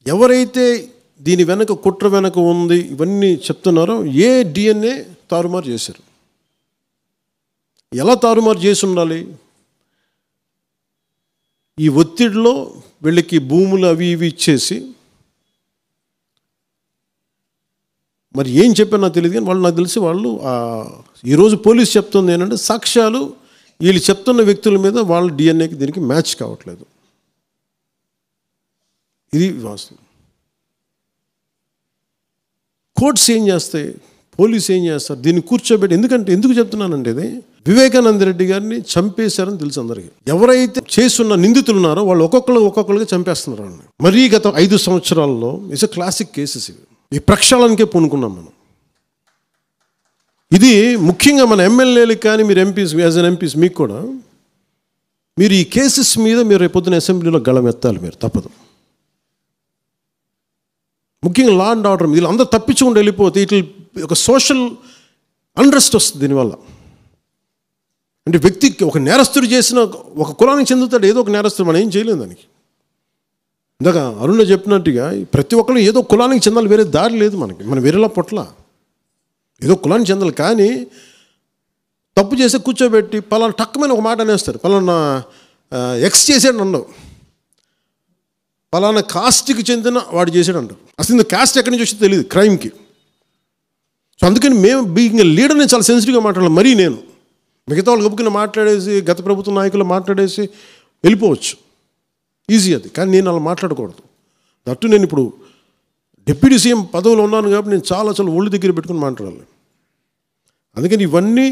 ఎవరైతే దీని వెనక కుట్ర వెనక ఉంది ఇవన్నీ చెప్తున్నారో ఏ డిఎన్ఏ తారుమారు చేశారు. ఎలా తారుమారు చేసి ఉండాలి? ఈ ఒత్తిడిలో వీళ్ళకి భూములు అవి ఇవి ఇచ్చేసి, మరి ఏం చెప్పారు నాకు తెలియదు కానీ వాళ్ళు నాకు తెలిసి వాళ్ళు ఈరోజు పోలీసు చెప్తుంది ఏంటంటే, సాక్ష్యాలు వీళ్ళు చెప్తున్న వ్యక్తుల మీద వాళ్ళ డిఎన్ఏకి దీనికి మ్యాచ్ కావట్లేదు. ఇది వాస్తవం. కోర్ట్స్ ఏం చేస్తాయి, పోలీసు ఏం చేస్తారు, దీన్ని కూర్చోబెట్టి. ఎందుకు చెప్తున్నానంటే, ఇది వివేకానంద రెడ్డి గారిని చంపేశారని తెలుసు అందరికీ. ఎవరైతే చేస్తున్న నిందితులు ఉన్నారో వాళ్ళు ఒక్కొక్కరుగా చంపేస్తున్నారు వాళ్ళని. మరీ గత 5 సంవత్సరాల్లో ఇట్స్ ఎ క్లాసిక్ కేసెస్ ఇవి. ఈ ప్రక్షాళనకే పూనుకున్నాం మనం. ఇది ముఖ్యంగా మన ఎమ్మెల్యేలకు కానీ మీరు ఎంపీస్, యాజ్ అన్ ఎంపీస్ మీకు కూడా మీరు ఈ కేసెస్ మీద మీరు రేపొద్దున అసెంబ్లీలో గళం ఎత్తాలి, మీరు తప్పదు. ముఖ్యంగా లా అండ్ ఆర్డర్ వీళ్ళు అందరూ తప్పించుకుంటూ వెళ్ళిపోతే ఇట్లా ఒక సోషల్ అన్రెస్ట్ వస్తుంది దీనివల్ల. అంటే వ్యక్తికి ఒక నేరస్తుడు చేసిన ఒక కులానికి చెందుతాడు, ఏదో ఒక నేరస్తుడు, మనం ఏం చేయలేము దానికి. ఇందాక అరుణ చెప్పినట్టుగా ప్రతి ఒక్కరు ఏదో కులానికి చెందాలి, వేరే దారి లేదు మనకి. మనం వేరేలా పొట్ల ఏదో కులానికి చెందాలి. కానీ తప్పు చేస్తే కూర్చోబెట్టి పలానా టక్కుమైన ఒక మాట అనేస్తారు, పలానా ఎక్స్ చేసాడు నన్ను, పలానా కాస్ట్కి చెందిన వాడు చేసాడు అంటారు. అసలు ఇంత కాస్ట్ ఎక్కడి నుంచి వచ్చి తెలియదు క్రైమ్కి. సో అందుకని మేము బీయింగ్ లీడర్ని చాలా సెన్సిటివ్గా మాట్లాడాలి. మరీ నేను మిగతా వాళ్ళు గబుకుని మాట్లాడేసి గత ప్రభుత్వ నాయకులు మాట్లాడేసి వెళ్ళిపోవచ్చు, ఈజీ అది. కానీ నేను అలా మాట్లాడకూడదు. దట్టు నేను ఇప్పుడు డిప్యూటీ సీఎం పదవిలో ఉన్నాను కాబట్టి నేను చాలా ఒళ్ళు దగ్గర పెట్టుకుని మాట్లాడాలి. అందుకని ఇవన్నీ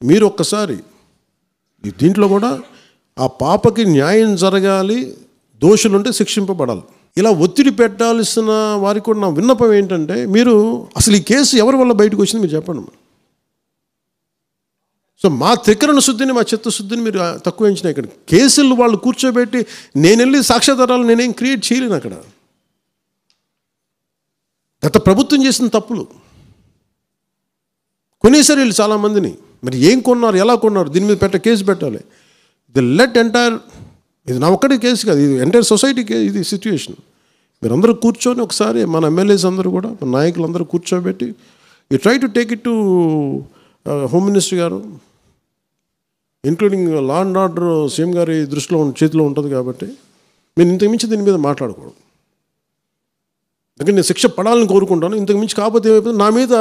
మీరు ఒక్కసారి దీంట్లో కూడా ఆ పాపకి న్యాయం జరగాలి, దోషులుంటే శిక్షింపబడాలి. ఇలా ఒత్తిడి పెట్టాల్సిన వారికి కూడా నా విన్నపం ఏంటంటే, మీరు అసలు ఈ కేసు ఎవరి వల్ల బయటకు వచ్చింది మీరు చెప్పండి. సో మా త్రికరణ శుద్ధిని, మా చిత్తశుద్ధిని మీరు తక్కువ ఎంచినా. ఇక్కడ కేసులు వాళ్ళు కూర్చోబెట్టి నేను వెళ్ళి సాక్ష్యాధారాలు నేనేం క్రియేట్ చేయలేను. అక్కడ గత ప్రభుత్వం చేసిన తప్పులు కొనేసారు వీళ్ళు చాలామందిని. మరి ఏం కొన్నారు, ఎలా కొన్నారు, దీని మీద కేసు పెట్టాలి. ఇది లెట్ ఎంటైర్, ఇది నా ఒక్కటి కేసు కాదు, ఇది ఎంటైర్ సొసైటీకి ఇది సిచ్యువేషన్. మీరందరూ కూర్చొని ఒకసారి మన ఎమ్మెల్యేస్ అందరూ కూడా, మన నాయకులందరూ కూర్చోబెట్టి you try to take it to home minister గారు, including law and order CM గారి దృష్టిలో చేతిలో ఉంటుంది కాబట్టి నేను ఇంతకు మించి దీని మీద మాట్లాడకూడదు. ఎందుకంటే నేను శిక్ష పడాలని కోరుకుంటాను. ఇంతకు మించి కాకపోతే ఏమైపోతుంది, నా మీద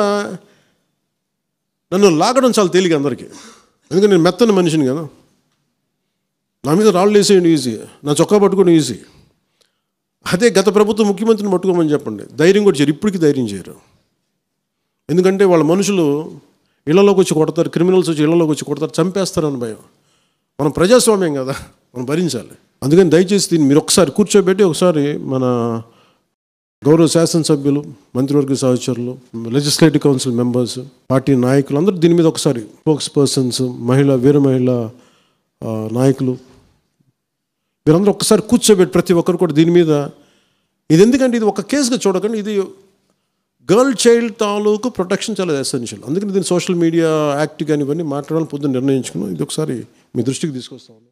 నన్ను లాగడం చాలా తేలిక అందరికీ. ఎందుకంటే నేను మెత్తని మనిషిని కదా, నా మీద రాళ్ళు వేసేయండి ఈజీ, నా చొక్కా పట్టుకొని ఈజీ. అదే గత ప్రభుత్వం ముఖ్యమంత్రిని పట్టుకోమని చెప్పండి, ధైర్యం కూడా చేయరు, ఇప్పటికీ ధైర్యం చేయరు. ఎందుకంటే వాళ్ళ మనుషులు ఇళ్లలోకి వచ్చి కొడతారు, క్రిమినల్స్ వచ్చి ఇళ్లలోకి వచ్చి కొడతారు, చంపేస్తారని భయం. మనం ప్రజాస్వామ్యం కదా, మనం భరించాలి. అందుకని దయచేసి దీన్ని మీరు ఒకసారి కూర్చోబెట్టి ఒకసారి మన గౌరవ శాసనసభ్యులు, మంత్రివర్గ సహచరులు, లెజిస్లేటివ్ కౌన్సిల్ మెంబర్స్, పార్టీ నాయకులు అందరూ దీని మీద ఒకసారి, స్పోక్స్ పర్సన్స్, వీర మహిళ నాయకులు, వీరందరూ ఒక్కసారి కూర్చోబెట్టి ప్రతి ఒక్కరు కూడా దీని మీద, ఇది ఎందుకంటే ఇది ఒక కేసుగా చూడకండి, ఇది గర్ల్ చైల్డ్ తాలూకు ప్రొటెక్షన్ చాలా ఎసెన్షియల్. అందుకని దీన్ని సోషల్ మీడియా యాక్ట్ కానీ ఇవన్నీ మాట్లాడాలని పొద్దున్న నిర్ణయించుకున్నాం. ఇది ఒకసారి మీ దృష్టికి తీసుకొస్తాను.